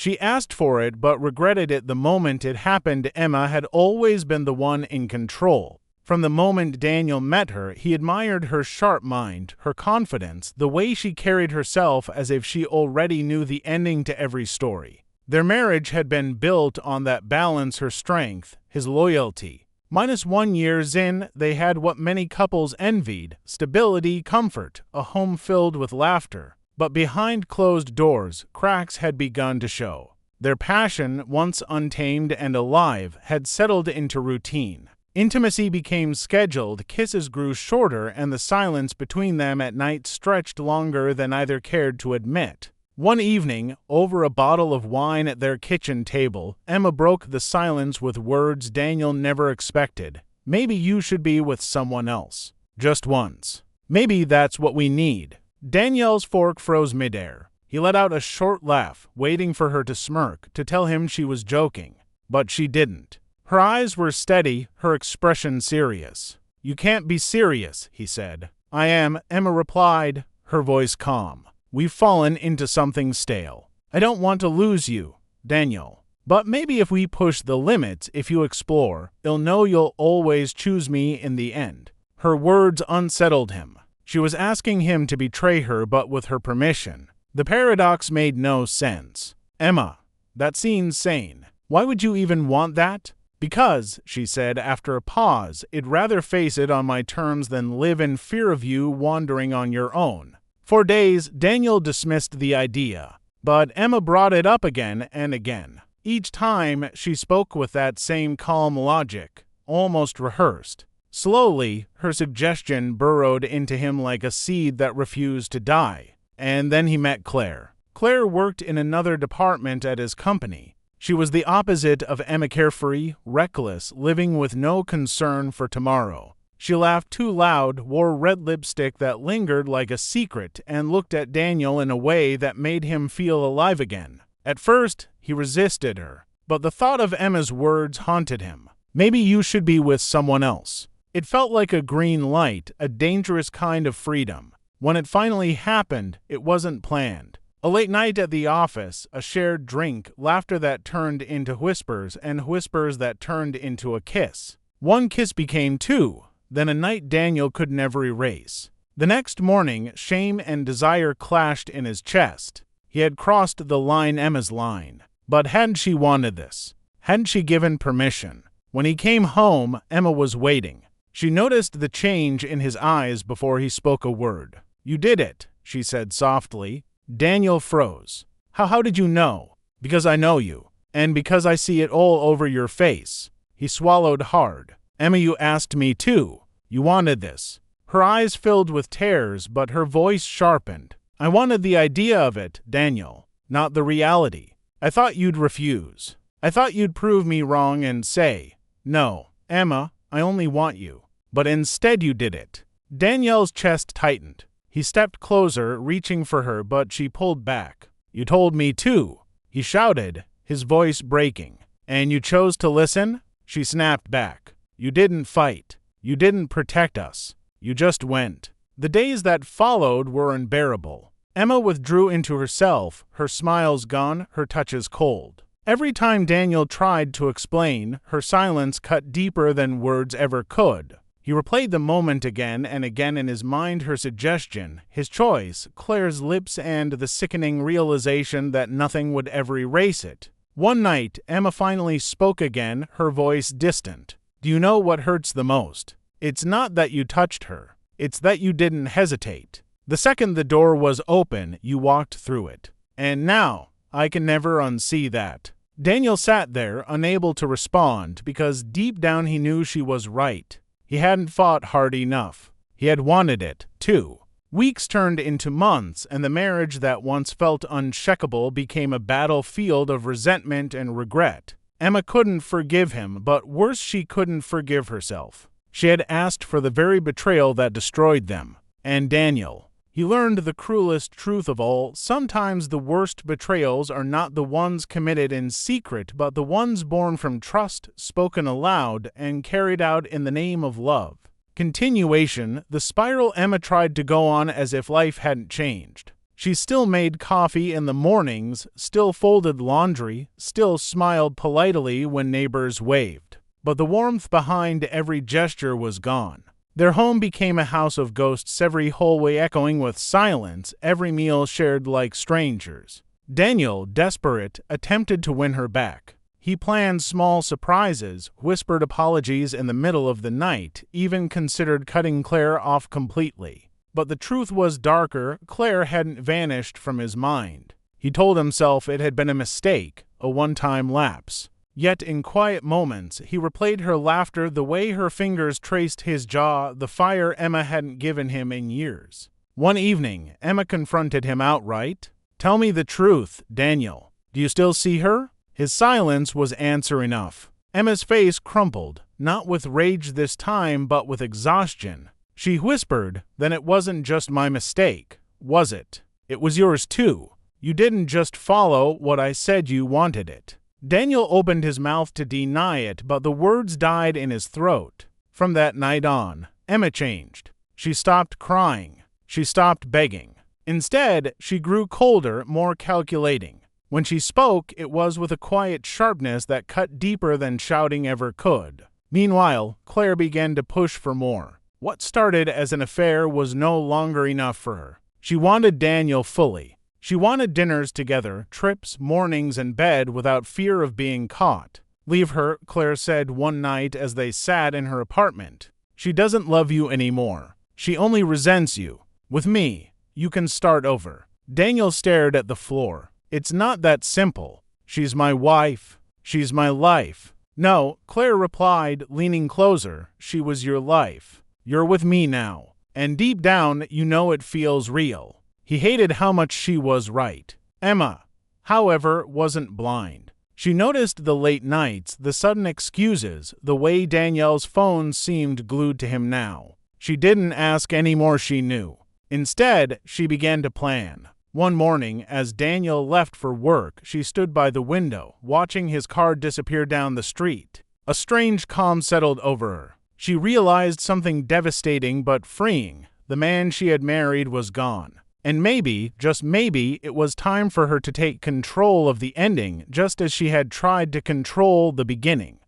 She asked for it but regretted it the moment it happened. Emma had always been the one in control. From the moment Daniel met her, he admired her sharp mind, her confidence, the way she carried herself as if she already knew the ending to every story. Their marriage had been built on that balance, her strength, his loyalty. -1 years in, they had what many couples envied: stability, comfort, a home filled with laughter. But behind closed doors, cracks had begun to show. Their passion, once untamed and alive, had settled into routine. Intimacy became scheduled, kisses grew shorter, and the silence between them at night stretched longer than either cared to admit. One evening, over a bottle of wine at their kitchen table, Emma broke the silence with words Daniel never expected. "Maybe you should be with someone else. Just once. Maybe that's what we need." Daniel's fork froze midair. He let out a short laugh, waiting for her to smirk, to tell him she was joking. But she didn't. Her eyes were steady, her expression serious. "You can't be serious," he said. "I am," Emma replied, her voice calm. "We've fallen into something stale. I don't want to lose you, Daniel. But maybe if we push the limits, if you explore, you'll know you'll always choose me in the end." Her words unsettled him. She was asking him to betray her, but with her permission. The paradox made no sense. "Emma, that seems sane. Why would you even want that?" "Because," she said after a pause, "I'd rather face it on my terms than live in fear of you wandering on your own." For days, Daniel dismissed the idea, but Emma brought it up again and again. Each time, she spoke with that same calm logic, almost rehearsed. Slowly, her suggestion burrowed into him like a seed that refused to die. And then he met Claire. Claire worked in another department at his company. She was the opposite of Emma, carefree, reckless, living with no concern for tomorrow. She laughed too loud, wore red lipstick that lingered like a secret, and looked at Daniel in a way that made him feel alive again. At first, he resisted her, but the thought of Emma's words haunted him. "Maybe you should be with someone else." It felt like a green light, a dangerous kind of freedom. When it finally happened, it wasn't planned. A late night at the office, a shared drink, laughter that turned into whispers, and whispers that turned into a kiss. One kiss became two, then a night Daniel could never erase. The next morning, shame and desire clashed in his chest. He had crossed the line, Emma's line. But hadn't she wanted this? Hadn't she given permission? When he came home, Emma was waiting. She noticed the change in his eyes before he spoke a word. "You did it," she said softly. Daniel froze. How did you know?" "Because I know you, and because I see it all over your face." He swallowed hard. "Emma, you asked me too. You wanted this." Her eyes filled with tears, but her voice sharpened. "I wanted the idea of it, Daniel, not the reality. I thought you'd refuse. I thought you'd prove me wrong and say, 'No, Emma, I only want you.' But instead you did it." Daniel's chest tightened. He stepped closer, reaching for her, but she pulled back. "You told me too," he shouted, his voice breaking. "And you chose to listen?" She snapped back. "You didn't fight. You didn't protect us. You just went." The days that followed were unbearable. Emma withdrew into herself, her smiles gone, her touches cold. Every time Daniel tried to explain, her silence cut deeper than words ever could. He replayed the moment again and again in his mind, her suggestion, his choice, Claire's lips, and the sickening realization that nothing would ever erase it. One night, Emma finally spoke again, her voice distant. "Do you know what hurts the most? It's not that you touched her. It's that you didn't hesitate. The second the door was open, you walked through it. And now, I can never unsee that." Daniel sat there, unable to respond, because deep down he knew she was right. He hadn't fought hard enough. He had wanted it, too. Weeks turned into months, and the marriage that once felt unshakable became a battlefield of resentment and regret. Emma couldn't forgive him, but worse, she couldn't forgive herself. She had asked for the very betrayal that destroyed them. And Daniel. He learned the cruelest truth of all: sometimes the worst betrayals are not the ones committed in secret, but the ones born from trust, spoken aloud, and carried out in the name of love. Continuation, the spiral Emma tried to go on as if life hadn't changed. She still made coffee in the mornings, still folded laundry, still smiled politely when neighbors waved. But the warmth behind every gesture was gone. Their home became a house of ghosts, every hallway echoing with silence, every meal shared like strangers. Daniel, desperate, attempted to win her back. He planned small surprises, whispered apologies in the middle of the night, even considered cutting Claire off completely. But the truth was darker. Claire hadn't vanished from his mind. He told himself it had been a mistake, a one-time lapse. Yet in quiet moments, he replayed her laughter, the way her fingers traced his jaw, the fire Emma hadn't given him in years. One evening, Emma confronted him outright. "Tell me the truth, Daniel. Do you still see her?" His silence was answer enough. Emma's face crumpled, not with rage this time, but with exhaustion. She whispered, "Then it wasn't just my mistake, was it? It was yours too. You didn't just follow what I said, you wanted it." Daniel opened his mouth to deny it, but the words died in his throat. From that night on, Emma changed. She stopped crying. She stopped begging. Instead, she grew colder, more calculating. When she spoke, it was with a quiet sharpness that cut deeper than shouting ever could. Meanwhile, Claire began to push for more. What started as an affair was no longer enough for her. She wanted Daniel fully. She wanted dinners together, trips, mornings in bed without fear of being caught. "Leave her," Claire said one night as they sat in her apartment. "She doesn't love you anymore. She only resents you. With me, you can start over." Daniel stared at the floor. "It's not that simple. She's my wife. She's my life." "No," Claire replied, leaning closer. "She was your life. You're with me now. And deep down, you know it feels real." He hated how much she was right. Emma, however, wasn't blind. She noticed the late nights, the sudden excuses, the way Danielle's phone seemed glued to him now. She didn't ask any more, she knew. Instead, she began to plan. One morning, as Daniel left for work, she stood by the window, watching his car disappear down the street. A strange calm settled over her. She realized something devastating but freeing. The man she had married was gone. And maybe, just maybe, it was time for her to take control of the ending, just as she had tried to control the beginning.